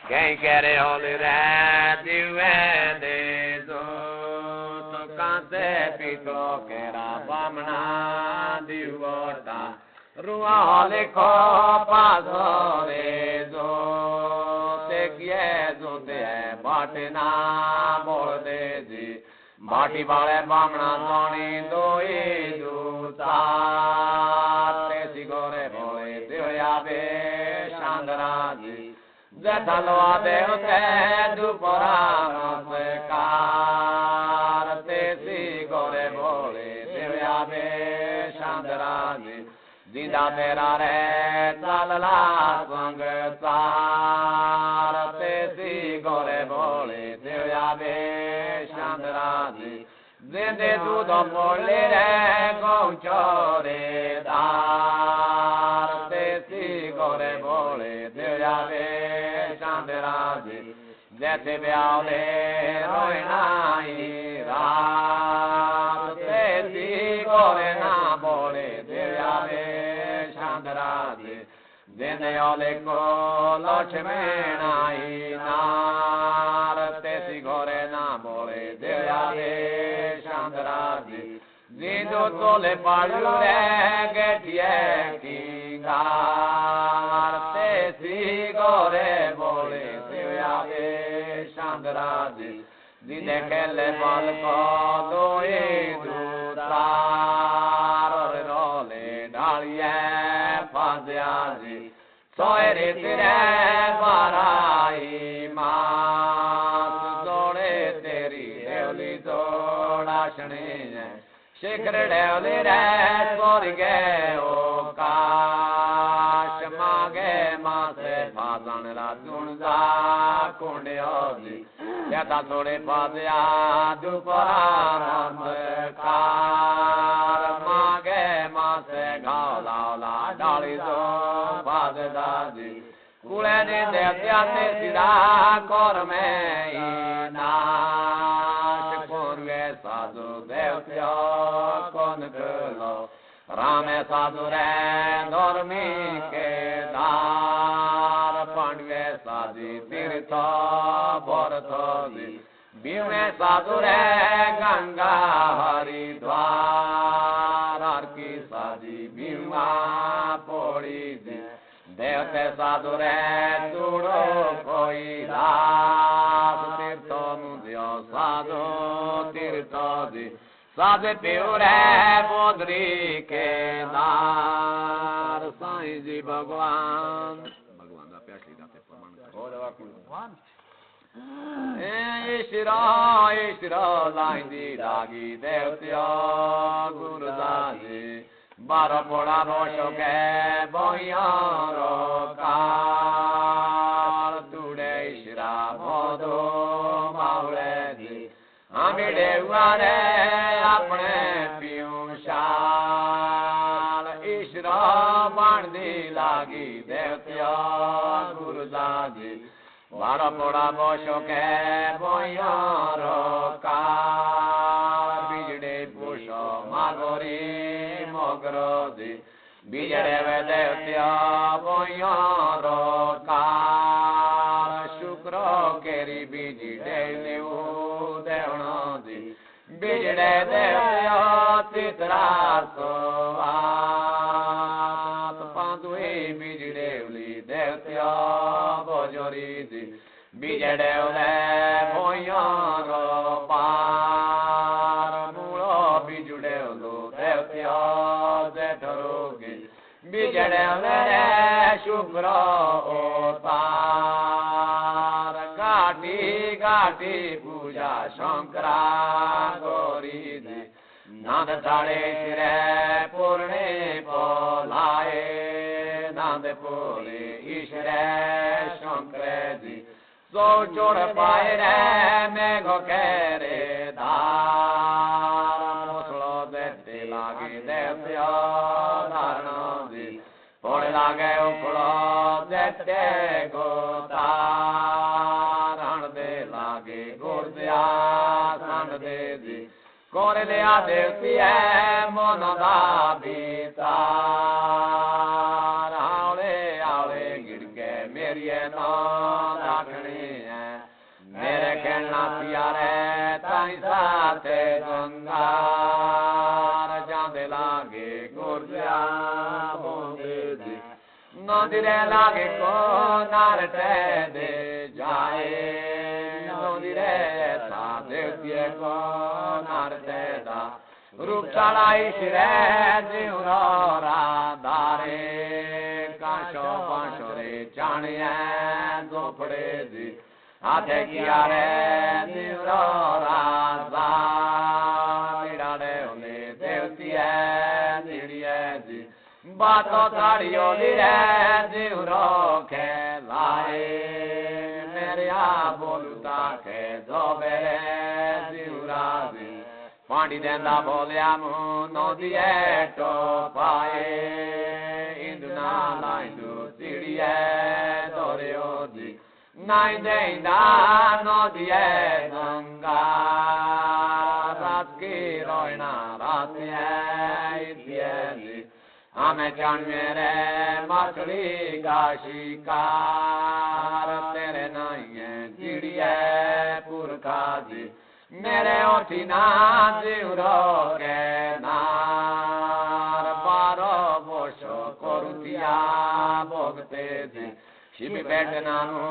Quem quer olhar de vende to cante pito que era vamna di volta ruale copa sore zo te chiedo te batna borde di bati vale vamna doni doi duta te sigore bole te ave chandra Zetalo deote dupora masekar te si gore bole devyabe chandaraji Dinda tera re talala sangatar te si gore bole devyabe chandaraji Zinde dudo pole re gonchore dar te si gore bole devyabe Jete beale roinai ra te si gore na bole devyabe chandaraji Dende ole ko lochmenai nar te si gore na bole devyabe chandaraji Zindo tole palure getie kingar te si gore bole devyabe chandaraji Dinde kelle palko doi dutar role dalie fazyaji soere tere parai mas dole teri deuli dola shne Shikhar devli re sorge o kash mage mase bhajan la dunza kunde oji Yata thode padya dupara kar mage mase ghala la dali do bhadadaji Kule de devyate sida korme inash kurve sadhu devya konkalo Rame sadhu re dormi ke dar pandve sadhi tirtha bhartadi Bhime sadhu re ganga haridwar arki sadhi bhima pori Devte sadure turo koi das tirto mudyo sadhu tirto di Sadhe piure bodri ke dar Sai ji Bhagwan Bhagwan da pyashli date paman Ishra laindi dagi devtya guru dadi Bara poda rosho ke boyaro kar Tude ishra bodo mauledi Amide uvare apne piyun shal Ishra bandi lagi devtya guru dadi Bara poda rosho ke boyaro kar Bijde pusho magori Mogrodi Bijare Vedetya Boyaro Kar Shukro Keri Biji Deli Udeonodi Bijare Devya Titra Soat Pandui Biji Devli Devya Bojoridi Bijare Devle Boyaro Par Mulo Biju Devlu Devya Zetarogi Bijare Shukro Otar Gati Gati Puja Shankara Goridi Nanda Tare Shire Purne Polae Nanda Puri Ishre Shankredi So Chor Paire Mego Kere Dar Muslo Dete Lagi Devya Dharnadi Pore Lage Uklo Dete Gotar Ande Lage Gurdya Sandedi Core le a devti è mono da vita aule aule girke merie no dakni hai mere kehna pyare tai saate gangar jande lage gurja bonde di nodire lage ko narte de jaye nodire sa devti ko narte da रूप चलाई शिरे जीवरा दारे काशो पाशोरे चाणिया दोपड़े जी हाथे किया रे जीवरा दारे होने देवती है निड़िए जी बातों ताड़ियों निरे जीवरो के लाए मेरे आ बोलता के दो बेरे जीवरा जी पानी देंदा बोलियामु नदिए टोपाए इंदुना लाइंदु तिड़िए दोरियो जी नाई देंदा नदिए गंगा रात की रोइना रातिए इतिए जी हमें जान मेरे मछली का शिकार तेरे नाइए तिड़िए पुरखा जी मेरे ओठिना जीवरो के नार बारो बोशो कोरुतिया भोगते जी शिव बैठनानु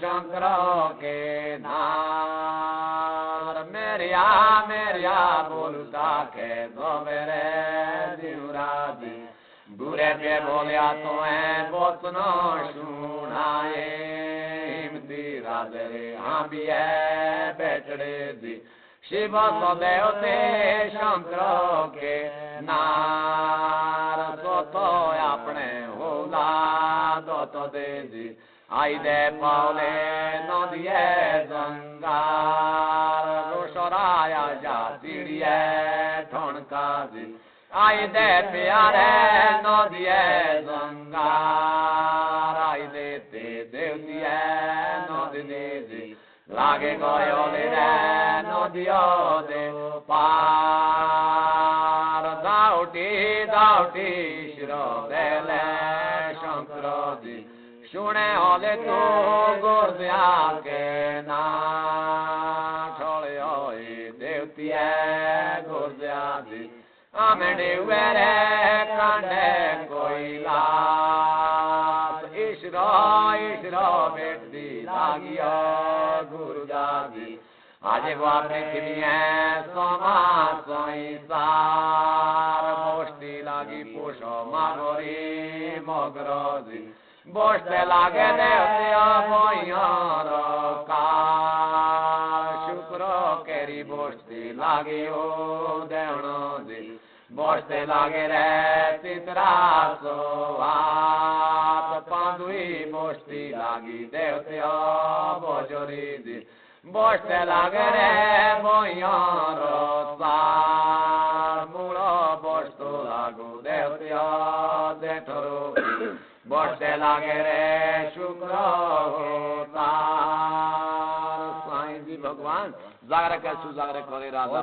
शंकरो के नार मेरिया बोलता के दो मेरे जीवरा जी बुरे पे बोलिया तो है बोतनो सुनाए राधे हाँ भी है बैठड़े जी शिव सदैव ते शंकरो के नार तो अपने होला तो दे जी आई दे पावले नदिए गंगार रोशराया जा तिड़िए ठोनका जी आई दे प्यारे नदिए गंगार आई दे ते देवतिए लागे गयो रे नदियो दे पार दाउटी शिरो बेले शंकरो जी सुने होले तू गुरदिया के ना छोड़े होई देवती है गुरदिया जी आमेडे वेरे कांडे कोई लास ईश्रो बेटी लागियो गुरुजाजी आज वो पृथ्वी है सोमा सोई सार पोष्टी लागी पोषो मागोरी मोगरोजी बोस्ते लागे देवतिया मोइयारो कार शुक्रो केरी बोस्ती लागी ओ देवनो जी बोस्ते लागे रे चित्रा सोवात पांडुई बोस्ती लागी देवतिया बोजोरी जी बोस्ते लागे रे मोइयारो सार मूलो बोस्तो लागू देवतिया देठरो बोस्ते लागे रे शुक्र तार साईं जी भगवान जागरण कर सुजागरण करे राधा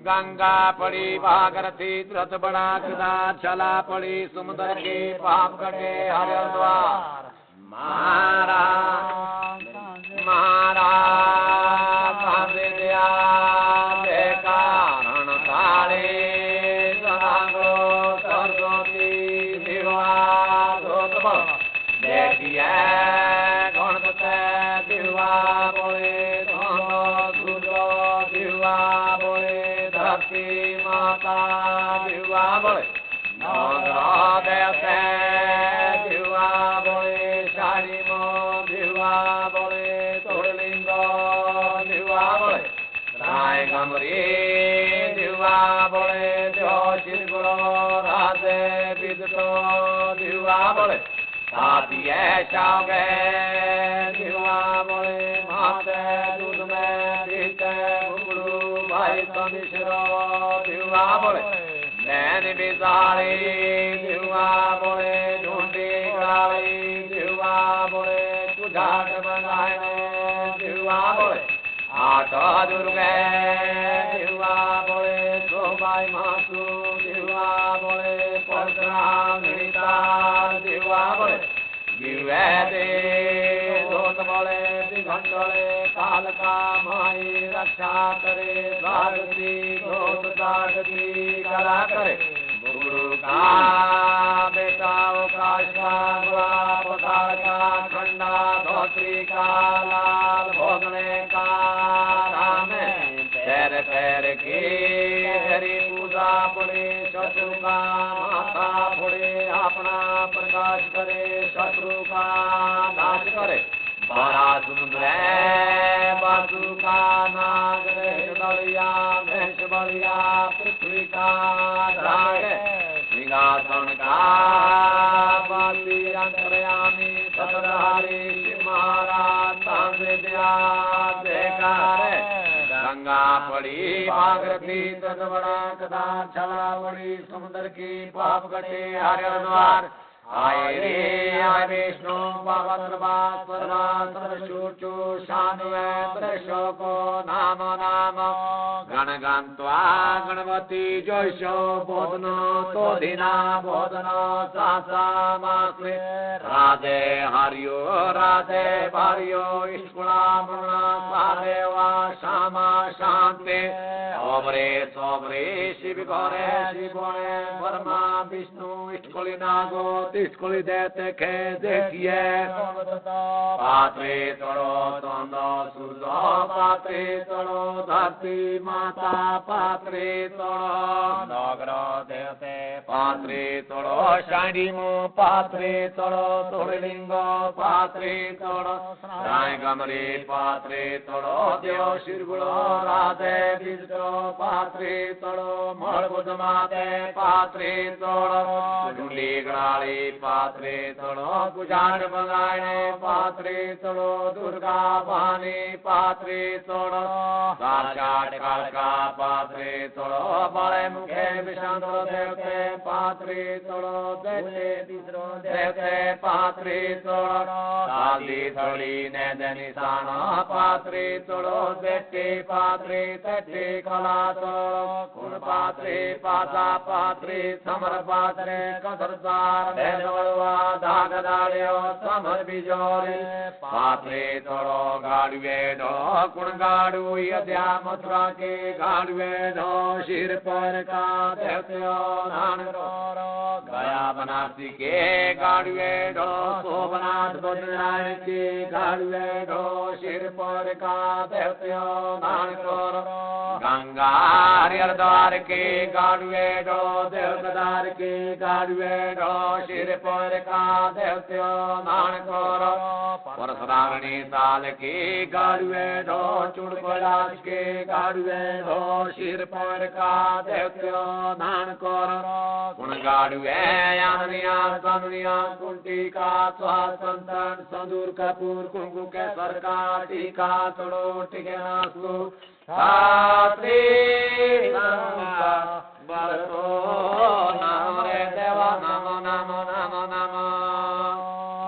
गंगा पड़ी भागरथी त्रत बड़ा कृदा चला पड़ी समुद्र के पाप कटे हरिद्वार महाराज दया दे कारण काले गंगो सरस्वती दिवा देखिए गणपते दिवा बोले सूर्य दिवा बोले धरती माता दिवा बोले देवते दिवा बोले शारी मो दिवा बोले तोड़लिंग दिवा बोले राय गमरी दिवा बोले जोशिर गुरो राधे विदतो दिवा बोले साथिए शागे दिवा बोले माते दूध में पीते घुगड़ू भाई कमिश्रो दिवा बोले नैन बिजारी दिवा बोले ढूंढी गाड़ी दिवा बोले तुझाट बनाए जिवा बोले आठ दुर्गे जिवा बोले सोबाई मासु जिवा बोले परशुराम जिवा बोले जिवे दे दोत बोले दिगंडले काल का माई रक्षा करे स्वागती दोत जागती कला करे गुरु का बेटा काश का गुलाब का ठंडा धोत्री का लाल भोगने का राम पैर पैर की हरी पूजा पड़े शत्रु का माथा फोड़े अपना प्रकाश करे शत्रु का नाश करे बड़ा सुंदर बासु का नाग बलिया भैंस बलिया पृथ्वी का राग सिंहासन का बासी अंतर्यामी सतधारी महाराज तांत्रिया बेकार गंगा पड़ी भागरथी तदवड़ा कदा छला बड़ी समुद्र की पाप कटे हरिद्वार आये रे आये विष्णु पावत्रवा सर्वा सर्वशूचु शानुवे प्रशोको नाम नाम गणगन्त्वा गणपति जयशो बोधनो तोधिना बोधनो सासा मास्वे राधे हरियो राधे भारियो इष्कुला मुना सादेवा श्यामा शान्ते ओमरे सोमरे शिव गौरे शिवोणे वर्मा विष्णु इष्कुली नागो तिष्कुली देते खे देखिए पात्रे तोड़ो तोंदो सूर्यो पात्रे तोड़ो धरती माता पात्रे तोड़ो नगरो देवते पात्रे तोड़ो शांडिमो पात्रे तोड़ो तोड़लिंगो पात्रे तोड़ो राय गमरे पात्रे तोड़ो देव शिरगुलो राधे बिजो पात्रे तोड़ो मलबुद माते पात्रे तोड़ो डुंडी गड़ाली पात्रे तोड़ो गुजान बगाने पात्रे तोड़ो दुर्गा भानी पात्रे तोड़ो साक्षात कालका पात्रे तोड़ो बड़े मुखे विषांतो देवते पात्रे तोड़ो देवते तीसरो देवते पात्रे तोड़ो साली थोड़ी नेद निशाना पात्रे तोड़ो बेटे पात्रे तटे कला तोड़ो कुल पात्रे पाता पात्रे समर पात्रे कदरदार भेदवड़वा धाग दाड़ियो समर बिजोरे पात्रे तोड़ो गाड़ुए ढो कुण गाड़ू यद्या मथुरा के गाड़ुए ढो सिर पर का देवत्यो नान तोड़ो गया बनारसी के गाड़ुए ढो सोमनाथ बद्रीनाथ के गाड़ुए ढो सिर पर का देवत्यो नान तोड़ो गंगा हरिद्वार के गाड़ुए ढो देवदार के गाड़ुए ढो सिर पर का देवत्यो नान तोड़ो परशुरामणी ताल के गाड़ुए ढो चुड़पड़ास के गाड़ुए ढो सिर पर का देवत्यो नान तोड़ो कुण गाड़ुए यानिया सनुया कुंटी का स्वासंतन संदूर कपूर कुंकु के सरकार टीका तोड़ो टिके नासु सात्री नमः बरतो नाम रे देवा नमो नमो नमो नमो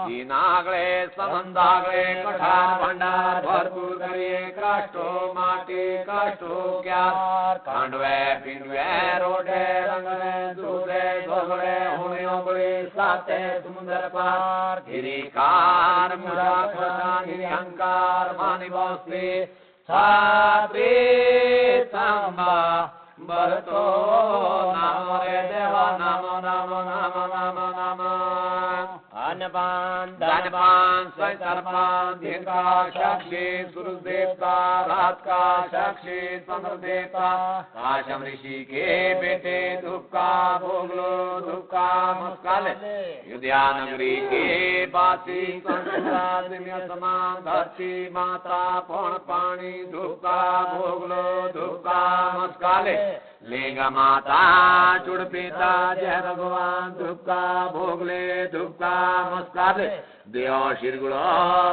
दीनागले संबंधागले कठार भंडार भरपूर करिए काष्टो माटी काष्टो क्यार कांडवे पिंडवे रोडे रंगने दूरे धोगड़े होने ओगड़े साते समुद्र पार गिरिकार मुझा खसान अहंकार मानी बस्ती छात्री संबा बरतो नाम रे देवा नमो नमो नमो नमो नमो अन्नपान दानपान सर्पान दिन का साक्षी सूरज देवता रात का साक्षी चंद्र देवता काशम ऋषि के बेटे धूप का भोग लो धूप का मस्काल युध्या नगरी के बासी समान धरती माता पौन पानी धूप का भोग लो धूप का मस्काल लेगा माता चुड़ पिता जय भगवान धूप का भोग ले धूप का मस्काल देव शिरगुड़ो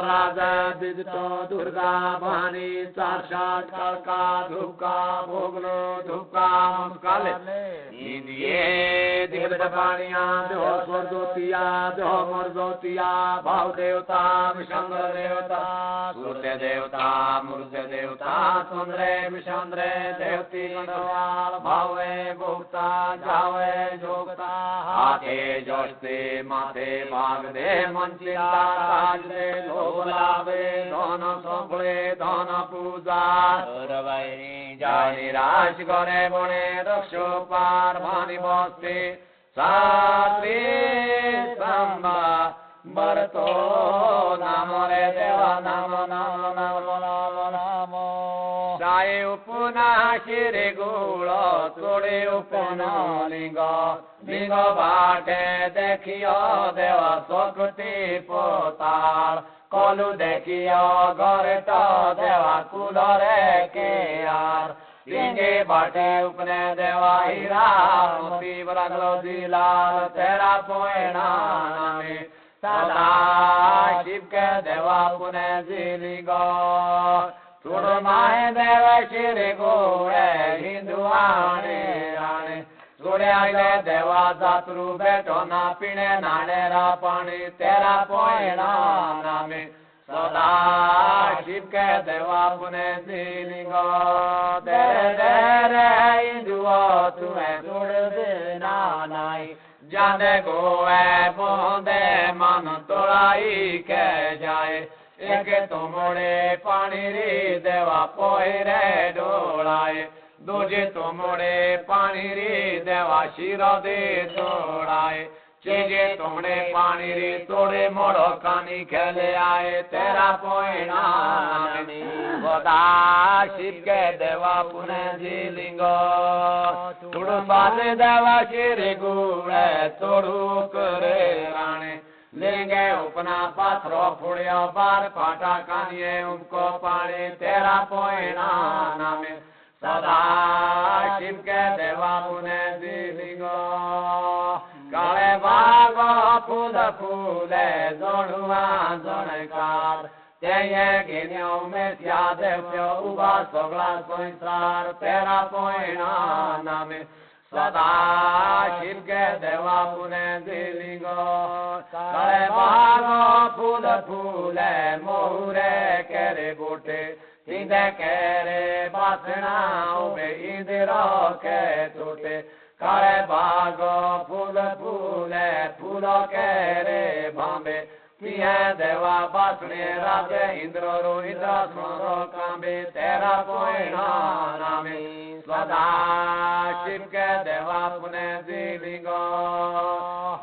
राजा बिजतो दुर्गा भानी साक्षात कालका धूप का भोग लो धूप का मस्काल दिए देव पाणिया देव स्वर्गोतिया देव मर्दोतिया भाव देवता विषंद्र देवता सूर्य देवता मूर्ति देवता चंद्रे विषंद्रे देवती गणवाल भावे भोक्ता जावे जोगता हाथे जोस्ते माथे भाग दे मंचिता ताज दे लोभ लाभे धन संपले धन पूजा जय निराश करे बने रक्षो पार भानी बस्ते सात्वी संबा बरतो नाम रे देवा नाम नाम नाम नाम नाम जाए उपना शिरे गुल तोड़े उपना लिंग लिंग बाटे देखियो देवा शक्ति पोताल कलु देखियो गरट देवा कुलरे के यार लिंगे बाटे उपने देवा हीरा मोती बरगलो दिलाल तेरा पोएना नामे सदा शिव के देवा पुने जिलिंगो तुड़ माहे देव श्री गोड़े हिंदुआने राणे सोड़े आइले देवा जातरू बैठो ना पीने नाने रा पानी तेरा पोएना नामे सदा शिव के देवा पुने जिलिंगो तेरे तेरे हिंदुओ तुम्हें तुड़ देना नाई जाने गोए बोंदे मन तोड़ाई के जाए एक तुमड़े पानी री देवा पोहरे डोलाए दूजे तुमड़े पानी री देवा शिरो दे तोड़ाए चीजे तुमड़े पानी री तोड़े मोड़ो कानी खेले आए तेरा पोइना बदा शिव के देवा पुने जिलिंगो तुड़ बाजे देवा शिरी गुड़े तोड़ू करे राणे लेंगे उपना पाथरो फुड़ियो बार पाटा कानिए उनको पानी तेरा पोइना नामे सदा शिव के देवा पुने जिलिंगो काले बागो फूल फूले जोड़ुआ जोड़कार तेये गिन्यो में त्यादे प्यो उबा सोगला संसार तेरा पोइना नामे सदा शिव के देवा पुने जिलिंगो काले बागो फूल फूले मोहरे केरे बूटे इंदे केरे बासना उबे इंदिरो के टूटे काले बागो फूल फूले फूलो केरे भांबे पिए देवा बासने राजे इंद्रो रो इंद्र सुनो कांबे तेरा पोइना नामे सदा शिव के देवा पुने जिलिंगो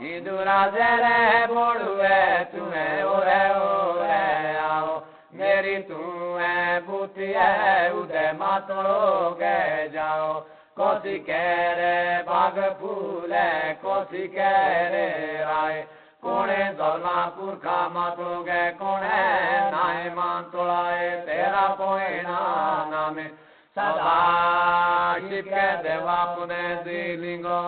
हिंदू राजे रे बोड़ुए तुम्हें ओरे ओरे आओ मेरी तू है बूटी है उदय मातोड़ो के जाओ कोसी केरे बाग फूले कोसी केरे राय कोणे जलमा पुरखा मातोगे कोणे नाय मान तोड़ाए तेरा पोइना नामे सदा शिव के देवा पुने जिलिंगो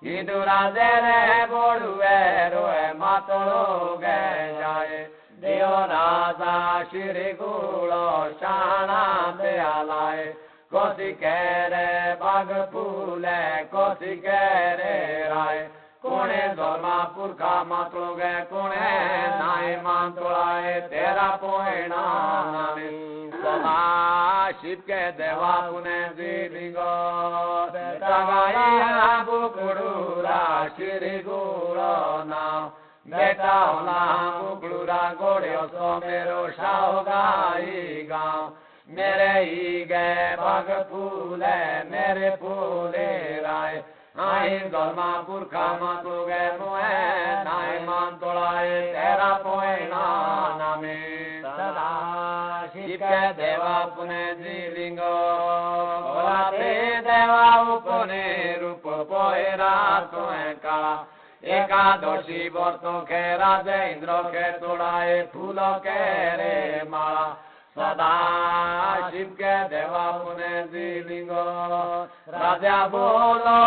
हिंदू राजे रे बोड़ुए रोए मातोड़ोगे जाए देव राजा श्री गुड़ो शाना पे आलाए कोसी केरे बाग फूले कोसी केरे राय कोणे जलमा पुरखा मातोगे कोणे नाय मान तोड़ाए तेरा पोइना नामे सदा शिव के देवा पुने जिलिंगो तगाया बुकुड़ूरा श्री गुड़ो नाम बेटा होला बुकुड़ूरा गोड़ियो सो मेरो शाह गाई गाँव मेरे ही गए बाग फूले मेरे फूले राय आई गलमा पुरखा मातो गए मोए नाय मान तोड़ाए तेरा पोइना नामे सदा शिव के देवा पुने जिलिंगो ओलाते देवा उपने रूप पोएरा तोए काला एकादशी वर्तो के राजे इंद्र के तोड़ाए फूलों के रे माला सदा शिव के देवा पुने जिलिंगो राजा बोलो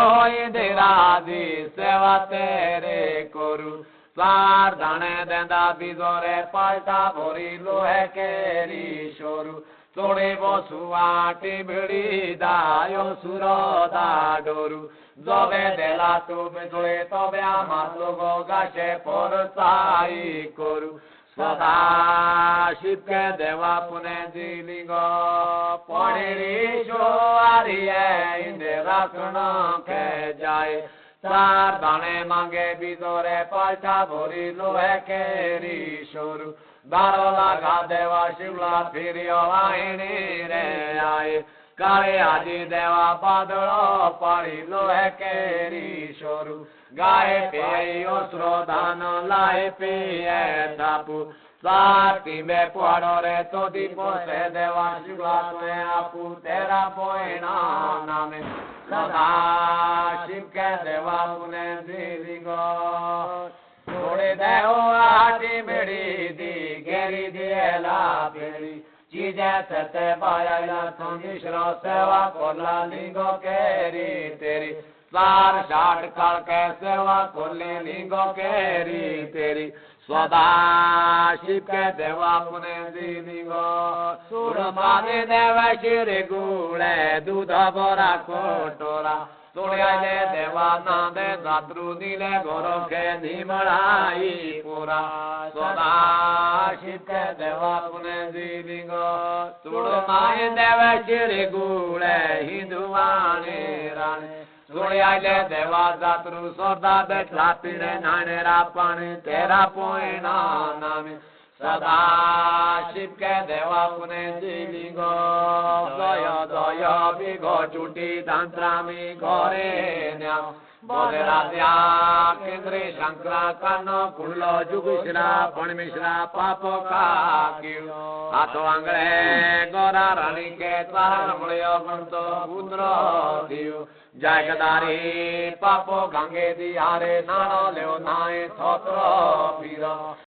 इंदिरादी सेवा तेरे करू सार दाने देंदा बिजोरे पाल्टा भोरी लोहे केरी शोरू Tore bosuati birida yo suro da doru. Dove della tu betole tobe amato go gashe portai koru. Sada shipke deva pune dilingo. Poniri sho ariye inde rakna ke jaye. Tar dane mange bidore palta bori lohe keri shoru. Daro laga deva shivla phirio aini re aaye. Kare adi deva padro pari lohe keri shoru. Gaye pe osro dano lae pe tapu. Sati me puadore to tipo se deva shivla tue apu tera poena name. Sada shivke deva pune diligo. Tore deo ati meri di geri di ela peri. Chije sete baya la sondishro seva kola lingo keri teri. Sar shat kalke seva koli lingo keri teri. Svada shipke deva pune diligo. Surmani deva shiri gule duda bora kotora. Soleile deva nande zatru nile goroke nimalai pura. Soda shipke deva pune diligo. Surmani deva shiri gule hinduvane rane. Soleile deva zatru sorda betla pire nane rapane tera poena name. Sada shipke deva pune diligo. Doya doya bigo chuti tantrami gore nya. Bodhradya kendri shankra kanno kullo jugishra panmishra papo kakiu. Ato angle gora rani ke tvara mulyo gunto udro diu. Jagadari papo gange diare nano leo nae thotro pira.